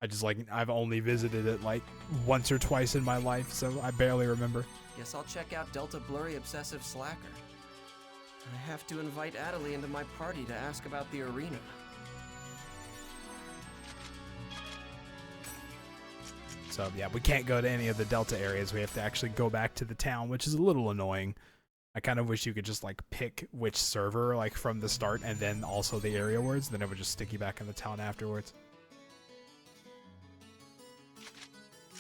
I've only visited it like once or twice in my life, so I barely remember. Guess I'll check out Delta Blurry Obsessive Slacker. I have to invite Adelie into my party to ask about the arena. So yeah, we can't go to any of the Delta areas. We have to actually go back to the town, which is a little annoying. I kind of wish you could just like pick which server like from the start and then also the area words, then it would just stick you back in the town afterwards.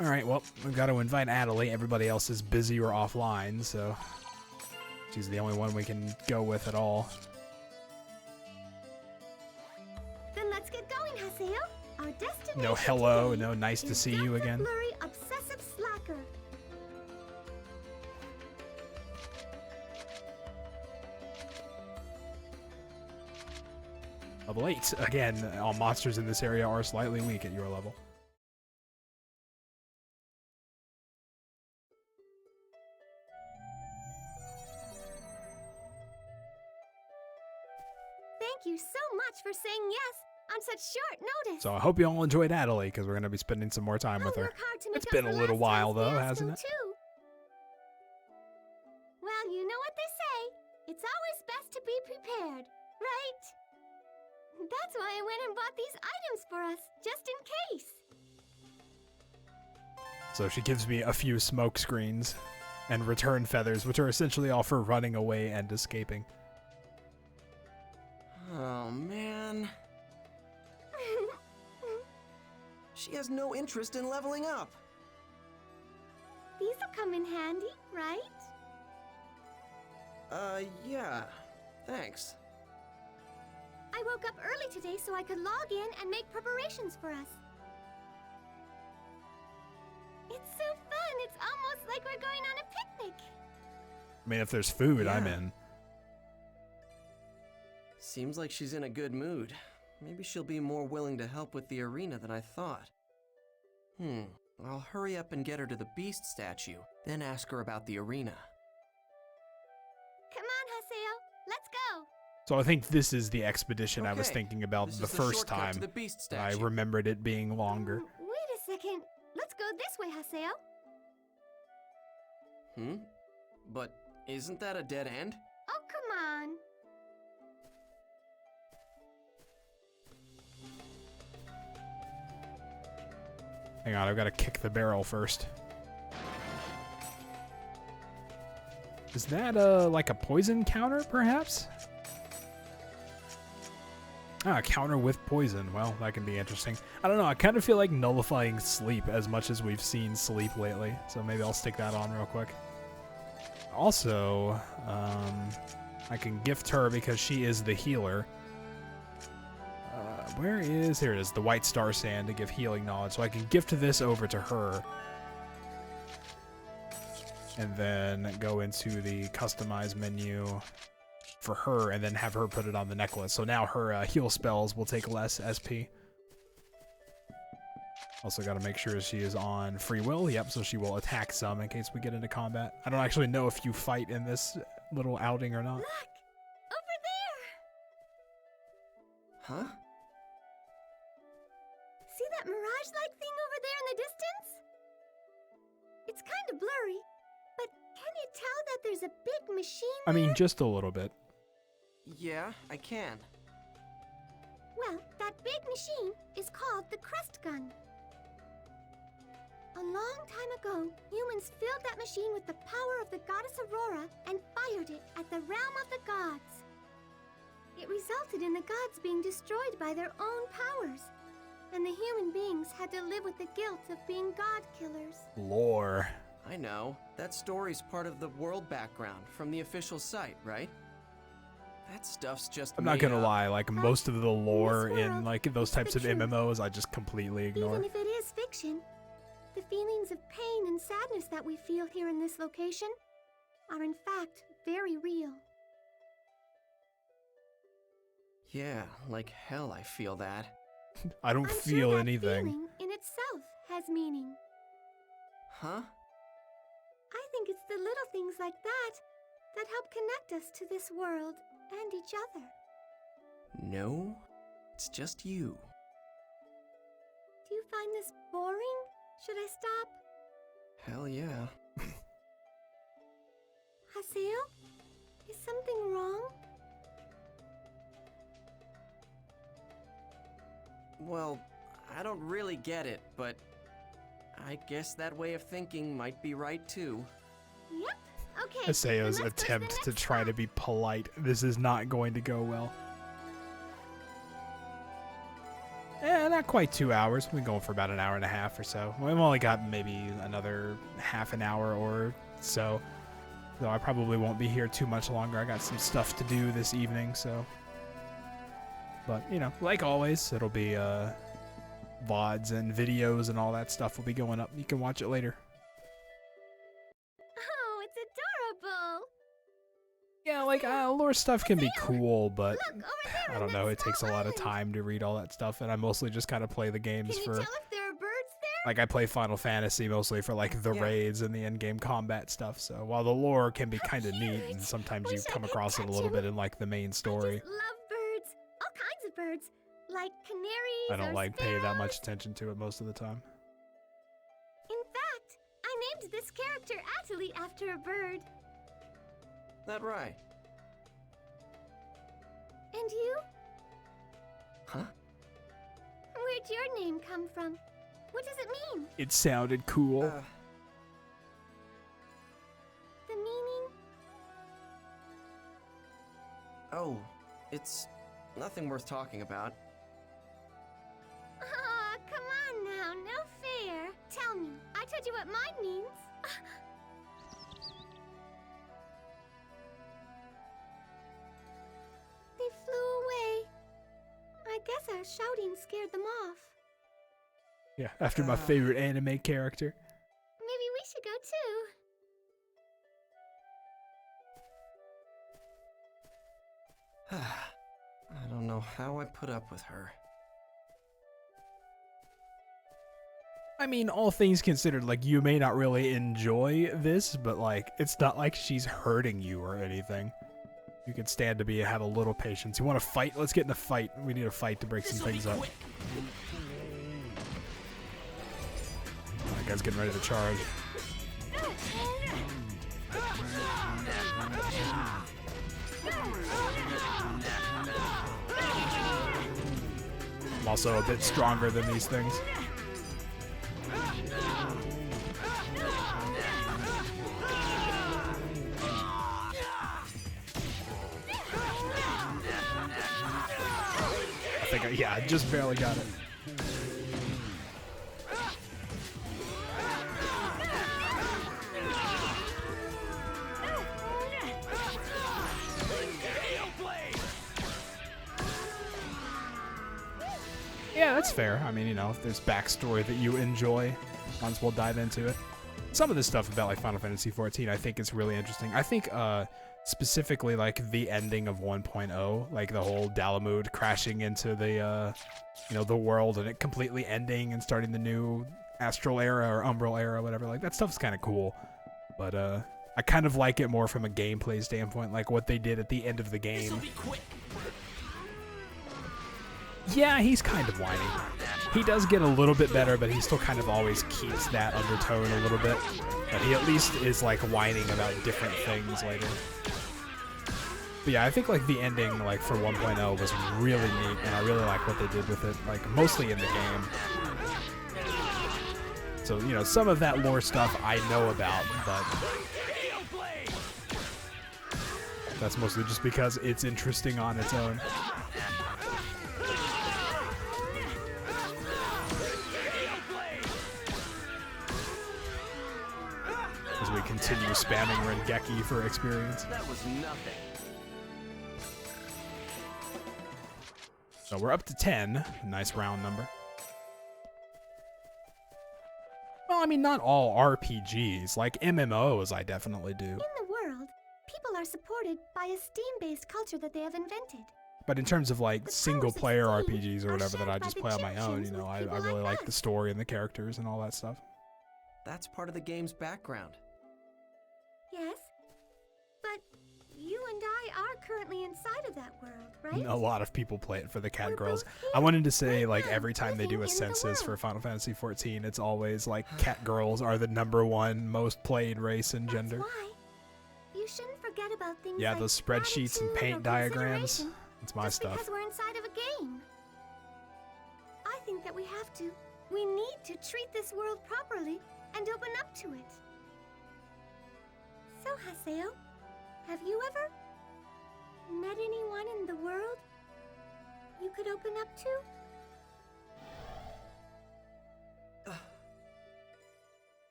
Alright, well, we've got to invite Adelie. Everybody else is busy or offline, so she's the only one we can go with at all. Then let's get going, Haseo. Our destination No hello, today no nice to is see you Delta again. Blurry Obsessive Slacker. Level 8. Again, all monsters in this area are slightly weak at your level. Thank you so much for saying yes on such short notice. So I hope you all enjoyed Adelie, because we're going to be spending some more time I'll with her. work hard to make It's up been for a little last while, time's though, fiasco, hasn't it? Too. Well, you know what they say. It's always best to be prepared, right? That's why I went and bought these items for us, just in case. So she gives me a few smoke screens and return feathers, which are essentially all for running away and escaping. Oh, man. She has no interest in leveling up. These will come in handy, right? Yeah. Thanks. I woke up early today so I could log in and make preparations for us. It's so fun. It's almost like we're going on a picnic. I mean, if there's food, I'm Yeah. in. Seems like she's in a good mood. Maybe she'll be more willing to help with the arena than I thought. I'll hurry up and get her to the beast statue, then ask her about the arena. Come on, Haseo. Let's go. So I think this is the expedition I was Okay, thinking about this the is the first shortcut time. to the beast I statue. remembered it being longer. Wait a second. Let's go this way, Haseo. But isn't that a dead end? Oh, come on. Hang on, I've got to kick the barrel first. Is that like a poison counter, perhaps? Ah, counter with poison. Well, that can be interesting. I don't know, I kind of feel like nullifying sleep as much as we've seen sleep lately. So maybe I'll stick that on real quick. Also, I can gift her because she is the healer. Where is... Here it is, the white star sand to give healing knowledge. So I can gift this over to her. And then go into the customize menu for her and then have her put it on the necklace. So now her heal spells will take less SP. Also got to make sure she is on free will. Yep, so she will attack some in case we get into combat. I don't actually know if you fight in this little outing or not. Look! Over there! Huh? See that mirage-like thing over there in the distance? It's kind of blurry, but can you tell that there's a big machine I mean, there? just a little bit. Yeah, I can. Well, that big machine is called the Crest Gun. A long time ago, humans filled that machine with the power of the goddess Aurora and fired it at the realm of the gods. It resulted in the gods being destroyed by their own powers, and the human beings had to live with the guilt of being god killers. Lore. I know. That story's part of the world background from the official site, right? That stuff's just I'm not made gonna up. lie, like most of the lore in world, like those it's types the of truth. MMOs, I just completely ignore. Even if it is fiction, the feelings of pain and sadness that we feel here in this location are in fact very real. Yeah, like hell I feel that. I don't I'm feel sure that anything. feeling in itself has meaning. Huh? I think it's the little things like that that help connect us to this world and each other. No, it's just you. Do you find this boring? Should I stop? Hell yeah. Haseo? Is something wrong? Well, I don't really get it, but I guess that way of thinking might be right too. Yep. Okay. Haseo's then let's go to the attempt to next try to spot. be polite. This is not going to go well. Not quite 2 hours. We've been going for about an hour and a half or so. We've only got maybe another half an hour or so. Though I probably won't be here too much longer. I got some stuff to do this evening, so. But, you know, like always, it'll be VODs and videos and all that stuff will be going up. You can watch it later. Oh, it's adorable. Yeah, like lore stuff can be cool, but Look, over there I on don't that know. It small takes a lot of island. time to read all that stuff, and I mostly just kind of play the games Can you for. tell if there are birds there? Like I play Final Fantasy mostly for like the Yeah. raids and the in-game combat stuff. So while the lore can be How kind of neat, cute. and sometimes you Wish I come could across it a touch little him. bit in like the main I story, just love birds. All kinds of birds. Like canaries I don't or like pay that much sparrows. attention to it most of the time. In fact, I named this character Atali after a bird. That right. And you? Huh? Where'd your name come from? What does it mean? It sounded cool. The meaning? Oh, it's nothing worth talking about. Aw, come on now, no fair. Tell me, I told you what mine means. They flew away. I guess our shouting scared them off. Yeah, after my favorite anime character. Maybe we should go too. I don't know how I put up with her. I mean, all things considered, like you may not really enjoy this, but like it's not like she's hurting you or anything. You can stand to have a little patience. You want to fight? Let's get in a fight. We need a fight to break some things up. That guy's getting ready to charge. I'm also a bit stronger than these things. Yeah, I just barely got it. Yeah, that's fair. I mean, you know, if there's backstory that you enjoy, might as well dive into it. Some of this stuff about like Final Fantasy XIV I think is really interesting. I think specifically like the ending of 1.0, like the whole Dalamud crashing into the you know, the world and it completely ending and starting the new Astral era or Umbral era, whatever. Like that stuff's kind of cool. But I kind of like it more from a gameplay standpoint, like what they did at the end of the game. Yeah, he's kind of whiny. He does get a little bit better, but he still kind of always keeps that undertone a little bit. But he at least is like whining about different things later. But yeah, I think like the ending like for 1.0 was really neat, and I really like what they did with it, like mostly in the game. So, you know, some of that lore stuff I know about, but that's mostly just because it's interesting on its own. As we continue spamming Rengeki for experience. That was nothing. So we're up to 10. Nice round number. Well, I mean, not all RPGs. Like MMOs, I definitely do. In the world, people are supported by a Steam-based culture that they have invented. But in terms of like The single-player powers of RPGs or are whatever that shared I by just the play on my own, Chin-Chins you know, with I people really like like the us. story and the characters and all that stuff. That's part of the game's background. Yes? But you and I are currently inside of that world, right? A lot of people play it for the cat We're girls. both I here, wanted to say, right like, now, every time they do a living in the census for world. Final Fantasy XIV, it's always like cat girls are the #1 most played race and gender. That's why. You shouldn't forget about things Yeah, like those spreadsheets and gratitude paint or diagrams. consideration It's my just stuff. because we're inside of a game. I think that we have to. We need to treat this world properly and open up to it. So, Haseo, have you ever met anyone in the world you could open up to?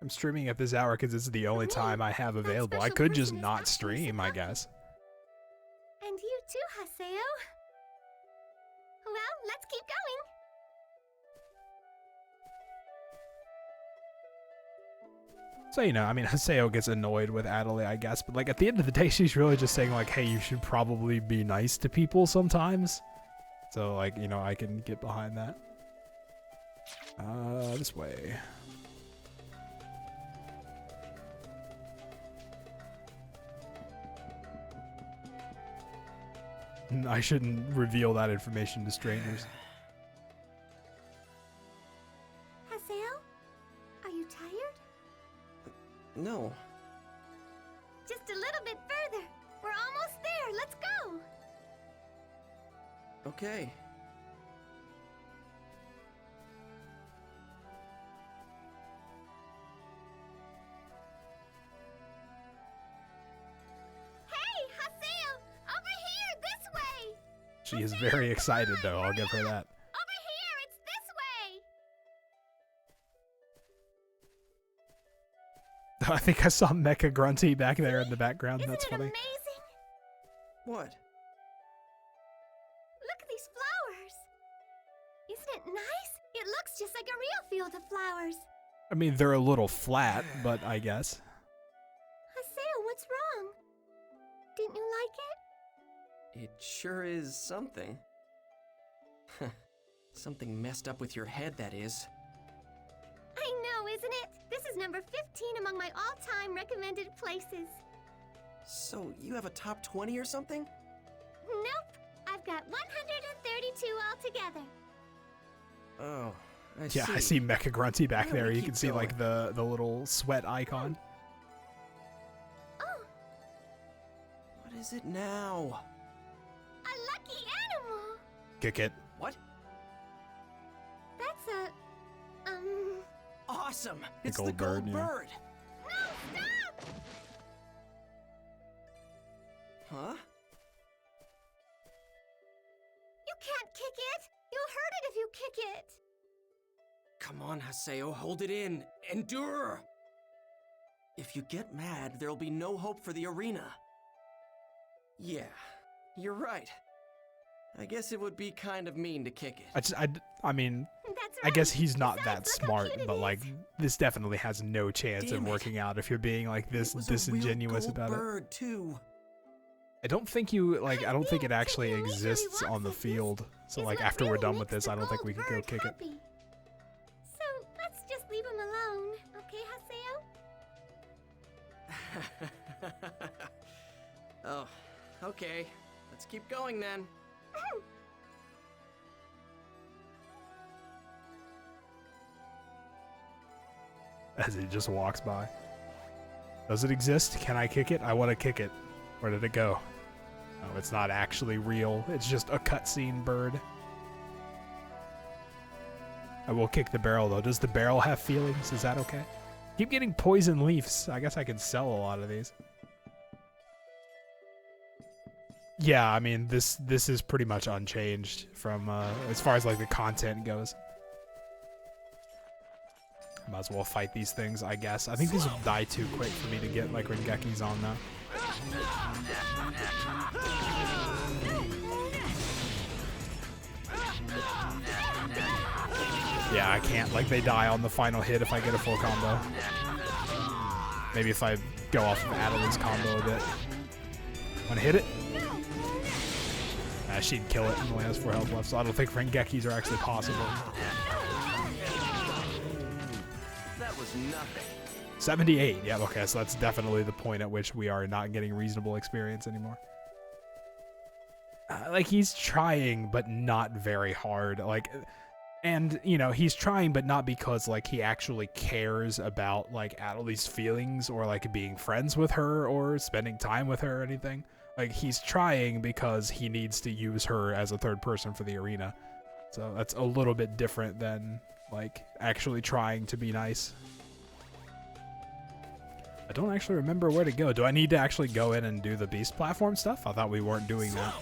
I'm streaming at this hour because it's the only me, time I have that available. I special could just person is not actually stream, I Sabaki. guess. And you too, Haseo. Well, let's keep going. So, you know, I mean, Haseo gets annoyed with Adelaide, I guess, but, like, at the end of the day, she's really just saying, like, hey, you should probably be nice to people sometimes. So, like, you know, I can get behind that. This way. I shouldn't reveal that information to strangers. Haseo, are you tired? No. Just a little bit further. We're almost there. Let's go. Okay. Hey, Haseo! Over here, this way! She is very excited, though. I'll give her that. Over here, it's this way! I think I saw Mecha Grunty back there in the background. Isn't That's it funny. amazing? What? Look at these flowers. Isn't it nice? It looks just like a real field of flowers. I mean, they're a little flat, but I guess. Haseo, what's wrong? Didn't you like it? It sure is something. Something messed up with your head, that is. I know, isn't it? This is number 15 among my all-time recommended places. So, you have a top 20 or something? Nope. I've got 132 altogether. Oh, I Yeah, see. I see Mecha Grunty back Why don't there. we You keep can see, like, the little sweat icon. Oh, What is it now? a lucky animal. Kick it. What? That's a... Awesome! It's gold the gold bird, yeah. bird! No, stop! Huh? You can't kick it. You'll hurt it if you kick it. Come on, Haseo, hold it in. Endure! If you get mad, there'll be no hope for the arena. Yeah, you're right. I guess it would be kind of mean to kick it. I mean, That's I right. guess he's not Besides, that look how smart, cute it but, is. like, this definitely has no chance Damn of it. working out if you're being, like, this It was disingenuous a real gold about it. bird, too. I don't think you, like, I don't think it Yeah, actually taking leisurely exists walks on the like this field. So, is like, what after we're really done with makes this, the I don't think gold we can go bird kick it. happy. So let's just leave him alone, okay, Haseo? Oh, okay. Let's keep going then. As he just walks by. Does it exist? Can I kick it? I want to kick it. Where did it go? Oh, it's not actually real. It's just a cutscene bird. I will kick the barrel, though. Does the barrel have feelings? Is that okay? Keep getting poison leaves. I guess I can sell a lot of these. Yeah, I mean, this is pretty much unchanged from as far as, like, the content goes. Might as well fight these things, I guess. I think these will die too quick for me to get, like, Rengeki's on now. Yeah, I can't. Like, they die on the final hit if I get a full combo. Maybe if I go off of Adelaide's combo a bit. Wanna hit it? She'd kill it. It only has 4 health left, so I don't think Rengeki's are actually possible. That was nothing. 78. Yeah, okay, so that's definitely the point at which we are not getting reasonable experience anymore. Like, he's trying, but not very hard. Like, and, you know, he's trying, but not because, like, he actually cares about, like, Adelie's feelings or, like, being friends with her or spending time with her or anything. Like, he's trying because he needs to use her as a third person for the arena. So that's a little bit different than, like, actually trying to be nice. I don't actually remember where to go. Do I need to actually go in and do the beast platform stuff? I thought we weren't doing that.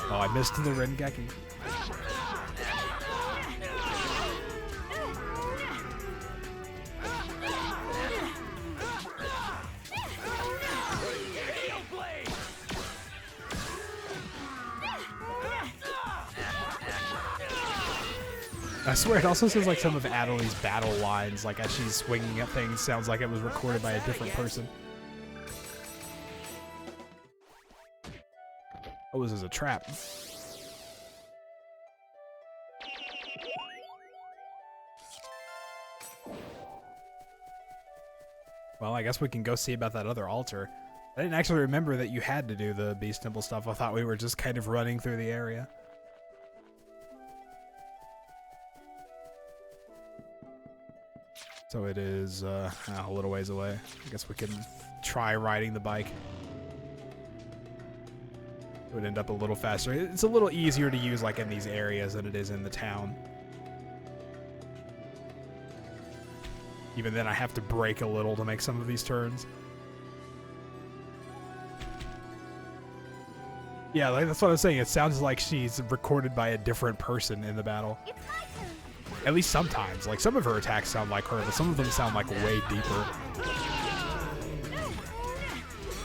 Oh, I missed the Rengeki. I swear, it also says like some of Adelie's battle lines, like as she's swinging at things, sounds like it was recorded by a different person. Oh, this is a trap. Well, I guess we can go see about that other altar. I didn't actually remember that you had to do the Beast Temple stuff. I thought we were just kind of running through the area. So it is a little ways away. I guess we can try riding the bike. It would end up a little faster. It's a little easier to use like in these areas than it is in the town. Even then I have to brake a little to make some of these turns. Yeah, like that's what I was saying. It sounds like she's recorded by a different person in the battle. It's my turn. At least sometimes. Like, some of her attacks sound like her, but some of them sound like way deeper.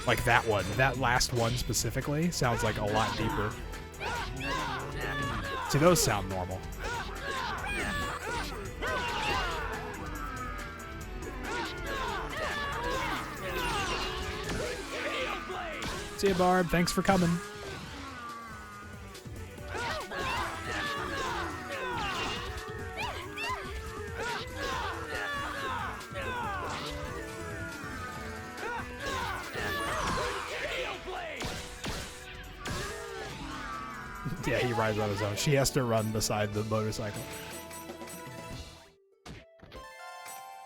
Like that one. That last one specifically sounds like a lot deeper. See, those sound normal. See ya, Barb. Thanks for coming. Yeah, he rides on his own. She has to run beside the motorcycle.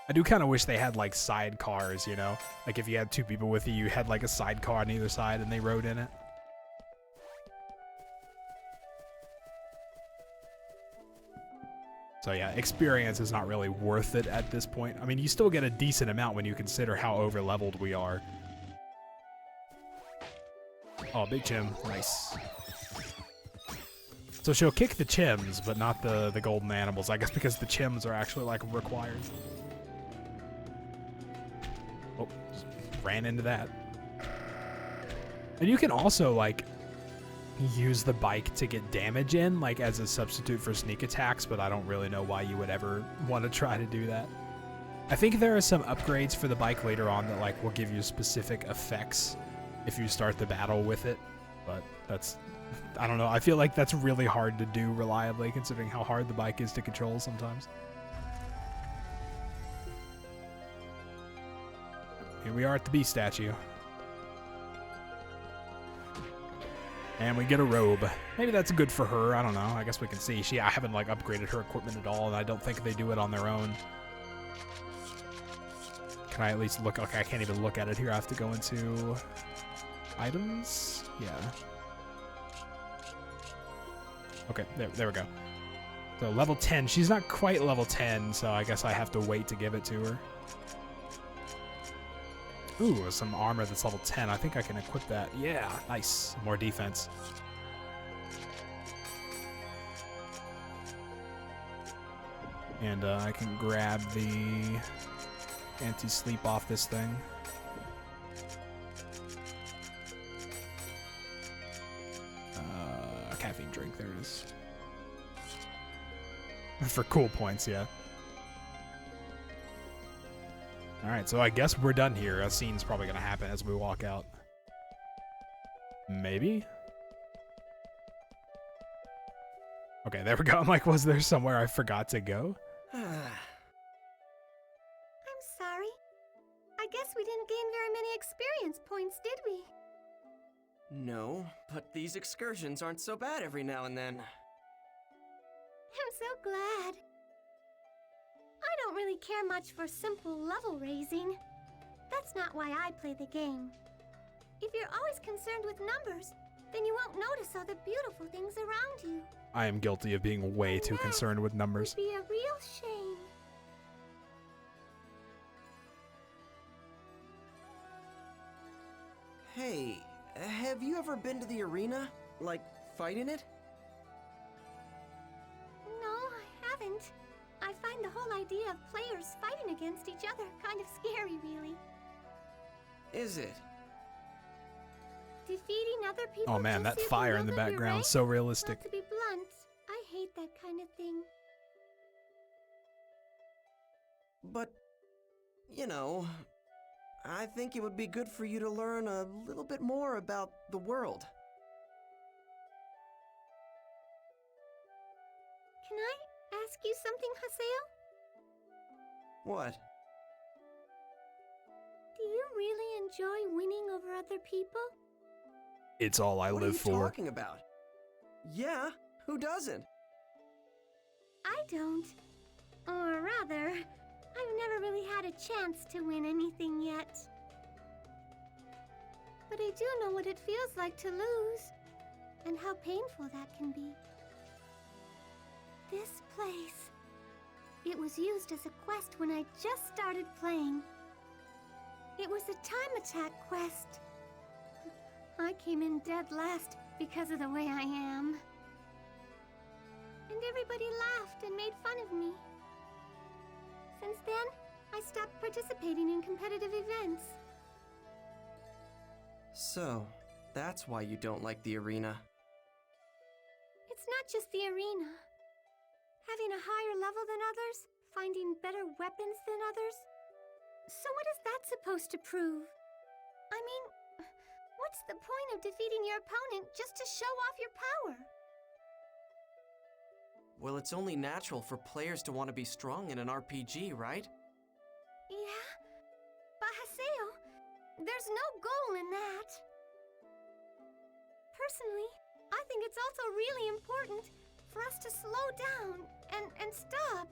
I do kind of wish they had like sidecars, you know? Like if you had two people with you, you had like a sidecar on either side and they rode in it. So yeah, experience is not really worth it at this point. I mean, you still get a decent amount when you consider how over-leveled we are. Oh, big chim. Nice. So she'll kick the chims, but not the golden animals. I guess because the chims are actually, like, required. Oh, just ran into that. And you can also, like, use the bike to get damage in, like, as a substitute for sneak attacks, but I don't really know why you would ever want to try to do that. I think there are some upgrades for the bike later on that, like, will give you specific effects if you start the battle with it, but that's... I don't know. I feel like that's really hard to do reliably, considering how hard the bike is to control sometimes. Here we are at the beast statue. And we get a robe. Maybe that's good for her. I don't know. I guess we can see. I haven't like upgraded her equipment at all, and I don't think they do it on their own. Can I at least look? Okay, I can't even look at it here. I have to go into items. Yeah. Okay, there we go. So level 10. She's not quite level 10, so I guess I have to wait to give it to her. Ooh, some armor that's level 10. I think I can equip that. Yeah, nice. More defense. And I can grab the anti-sleep off this thing. Caffeine drink, there it is. For cool points, yeah. Alright, so I guess we're done here. A scene's probably gonna happen as we walk out. Maybe? Okay, there we go. I'm like, was there somewhere I forgot to go? I'm sorry. I guess we didn't gain very many experience points, did we? No, but these excursions aren't so bad every now and then. I'm so glad. I don't really care much for simple level raising. That's not why I play the game. If you're always concerned with numbers, then you won't notice all the beautiful things around you. I am guilty of being way too concerned with numbers. It would be a real shame. Hey, have you ever been to the arena? Like, fight in it? No, I haven't. I find the whole idea of players fighting against each other kind of scary, really. Is it? Defeating other people. Oh man, that fire in the background, so realistic. Not to be blunt, I hate that kind of thing. But, you know, I think it would be good for you to learn a little bit more about the world. Can I ask you something, Haseo? What? Do you really enjoy winning over other people? It's all I What live are you for. talking about? Yeah, who doesn't? I don't. Or rather, I've never really had a chance to win anything yet. But I do know what it feels like to lose, and how painful that can be. This place. It was used as a quest when I just started playing. It was a time attack quest. I came in dead last because of the way I am. And everybody laughed and made fun of me. Since then, I stopped participating in competitive events. So, that's why you don't like the arena. It's not just the arena. Having a higher level than others, finding better weapons than others. So what is that supposed to prove? I mean, what's the point of defeating your opponent just to show off your power? Well, it's only natural for players to want to be strong in an RPG, right? Yeah, but Haseo, there's no goal in that. Personally, I think it's also really important for us to slow down and stop.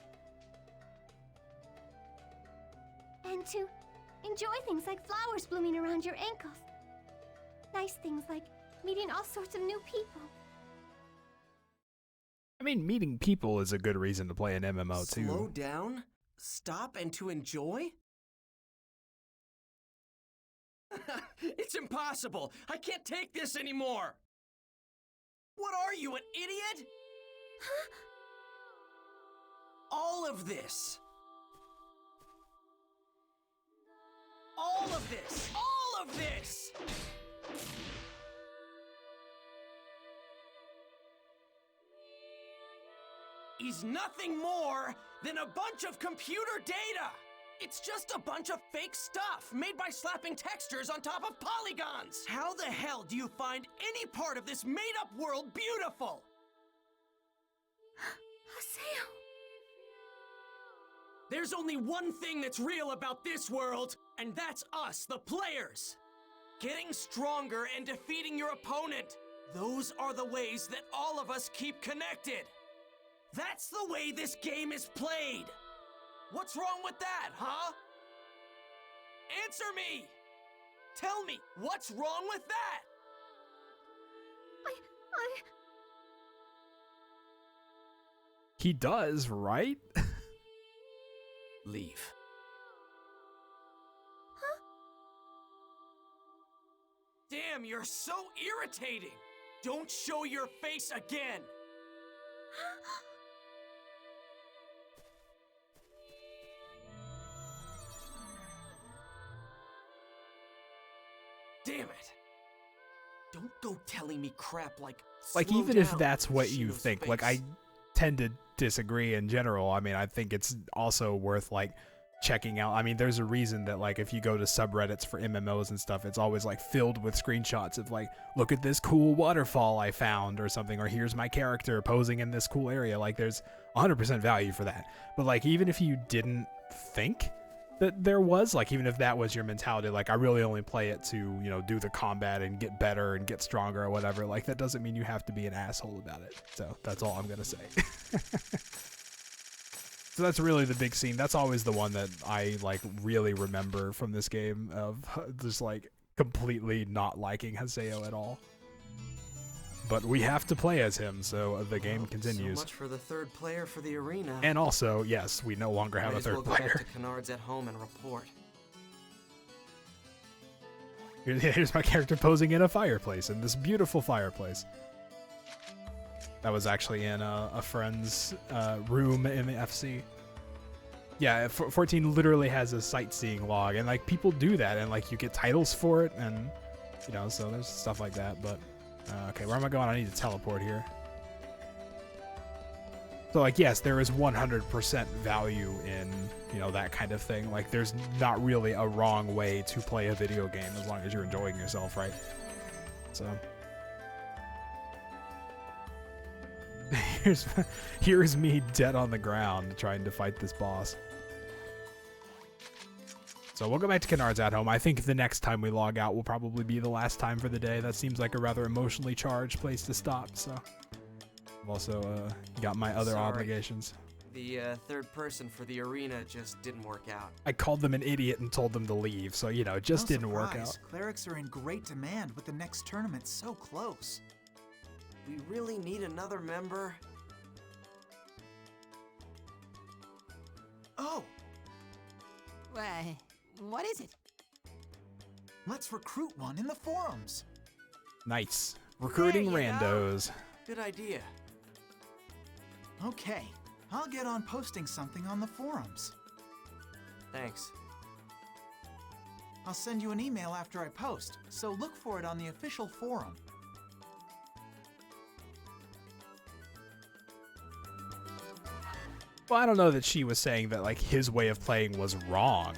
And to enjoy things like flowers blooming around your ankles. Nice things like meeting all sorts of new people. I mean, meeting people is a good reason to play an MMO too. Slow down? Stop and to enjoy? It's impossible! I can't take this anymore! What are you, an idiot? All of this! All of this! All of this! Is nothing more than a bunch of computer data! It's just a bunch of fake stuff made by slapping textures on top of polygons! How the hell do you find any part of this made-up world beautiful? Haseo! There's only one thing that's real about this world, and that's us, the players! Getting stronger and defeating your opponent. Those are the ways that all of us keep connected. That's the way this game is played! What's wrong with that, huh? Answer me! Tell me, what's wrong with that? He does, right? Leave. Huh? Damn, you're so irritating! Don't show your face again! Damn it! Don't go telling me crap like slow Even if down, that's what you Shino's think, face. like I tend to disagree in general. I mean, I think it's also worth like checking out. I mean, there's a reason that like if you go to subreddits for MMOs and stuff, it's always like filled with screenshots of like, look at this cool waterfall I found or something, or here's my character posing in this cool area. Like there's 100% value for that. But like even if you didn't think that there was, like even if that was your mentality, like I really only play it to, you know, do the combat and get better and get stronger or whatever, like that doesn't mean you have to be an asshole about it. So that's all I'm gonna say. So that's really the big scene. That's always the one that I like really remember from this game, of just like completely not liking Haseo at all. But we have to play as him, so the game continues. So much for the third player for the arena. And also, yes, we no longer have a third Might as well player. go back to Kennard's at home and report. Here's my character posing in a fireplace, in this beautiful fireplace. That was actually in a friend's room in the FC. Yeah, 14 literally has a sightseeing log, and like people do that, and like you get titles for it, and you know, so there's stuff like that. But okay, where am I going? I need to teleport here. So like, yes, there is 100% value in, you know, that kind of thing. Like there's not really a wrong way to play a video game as long as you're enjoying yourself, right? So here's me dead on the ground trying to fight this boss. So we'll go back to Kennard's at home. I think the next time we log out will probably be the last time for the day. That seems like a rather emotionally charged place to stop. So I've also got my other obligations. The third person for the arena just didn't work out. I called them an idiot and told them to leave. So, you know, it just didn't work out. Clerics are in great demand with the next tournament so close. We really need another member. Oh, Why, what is it? let's recruit one in the forums. Nice. Recruiting Yeah, you know. randos. Good idea. Okay, I'll get on posting something on the forums. Thanks. I'll send you an email after I post, so look for it on the official forum. Well, I don't know that she was saying that like his way of playing was wrong.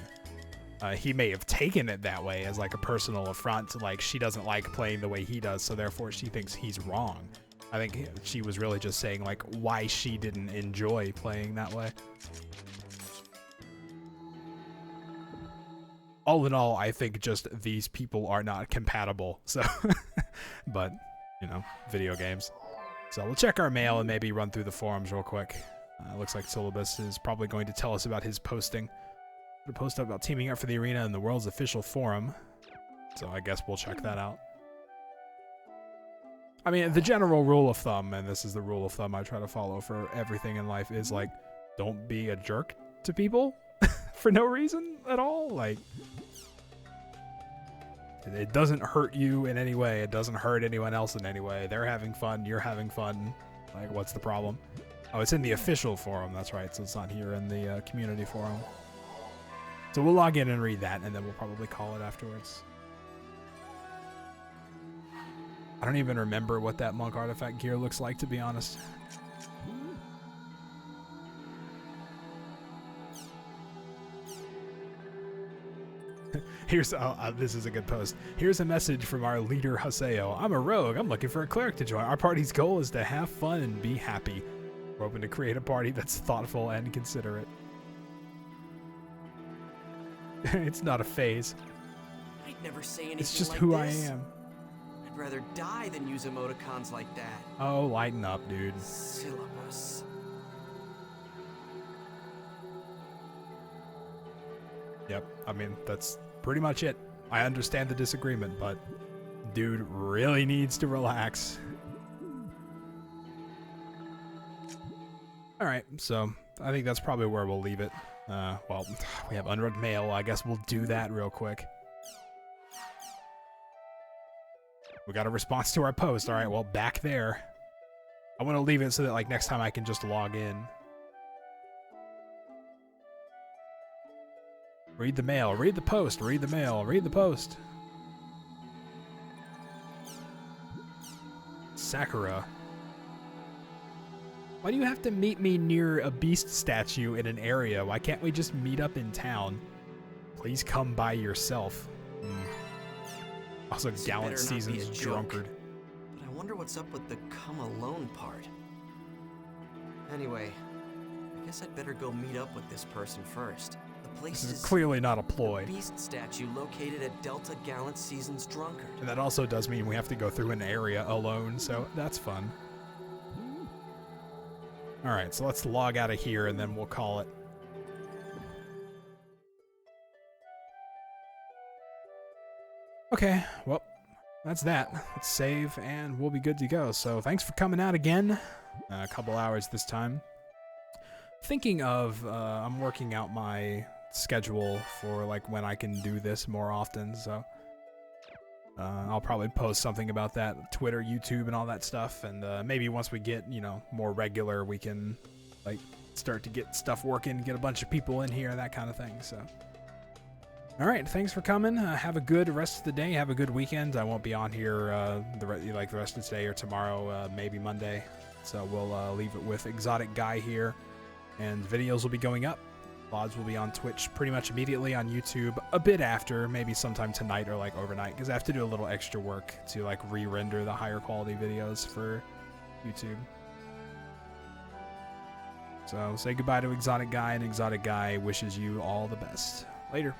He may have taken it that way as like a personal affront, like she doesn't like playing the way he does, so therefore she thinks he's wrong. I think she was really just saying like why she didn't enjoy playing that way. All in all, I think just these people are not compatible. So, but you know, video games. So we'll check our mail and maybe run through the forums real quick. Looks like Syllabus is probably going to tell us about his posting. A post about teaming up for the arena in the world's official forum. So I guess we'll check that out. I mean, the general rule of thumb, and this is the rule of thumb I try to follow for everything in life, is like, don't be a jerk to people for no reason at all. Like, it doesn't hurt you in any way. It doesn't hurt anyone else in any way. They're having fun. You're having fun. Like, what's the problem? Oh, it's in the official forum. That's right. So it's not here in the community forum. So we'll log in and read that, and then we'll probably call it afterwards. I don't even remember what that monk artifact gear looks like, to be honest. Here's this is a good post. Here's a message from our leader Haseo. I'm a rogue. I'm looking for a cleric to join. Our party's goal is to have fun and be happy. We're hoping to create a party that's thoughtful and considerate. It's not a phase. I'd never say anything It's just like who this. I am. I'd rather die than use emoticons like that. Oh, lighten up, dude. Syllabus. Yep, I mean, that's pretty much it. I understand the disagreement, but dude really needs to relax. Alright, so I think that's probably where we'll leave it. Well, we have unread mail. I guess we'll do that real quick. We got a response to our post. Alright, well, back there. I want to leave it so that like next time I can just log in. Read the mail, read the post, read the mail, read the post. Sakura. Why do you have to meet me near a beast statue in an area? Why can't we just meet up in town? Please come by yourself. Also, This Gallant better not be Seasons a joke. drunkard. But I wonder what's up with the come alone part. Anyway, I guess I'd better go meet up with this person first. The place This is is clearly not a ploy. beast statue located at Delta Gallant Seasons Drunkard. And that also does mean we have to go through an area alone, so that's fun. Alright, so let's log out of here and then we'll call it. Okay, well, that's that. Let's save and we'll be good to go. So thanks for coming out again. A couple hours this time. Thinking of, I'm working out my schedule for like when I can do this more often, so I'll probably post something about that, Twitter, YouTube, and all that stuff, and maybe once we get, you know, more regular, we can like start to get stuff working, get a bunch of people in here, that kind of thing. So all right, thanks for coming. Have a good rest of the day. Have a good weekend. I won't be on here the rest of today or tomorrow, maybe Monday. So we'll leave it with Exotic Guy here, and videos will be going up. VODs will be on Twitch pretty much immediately, on YouTube a bit after, maybe sometime tonight or like overnight, because I have to do a little extra work to like re-render the higher quality videos for YouTube. So say goodbye to Exotic Guy, and Exotic Guy wishes you all the best. Later.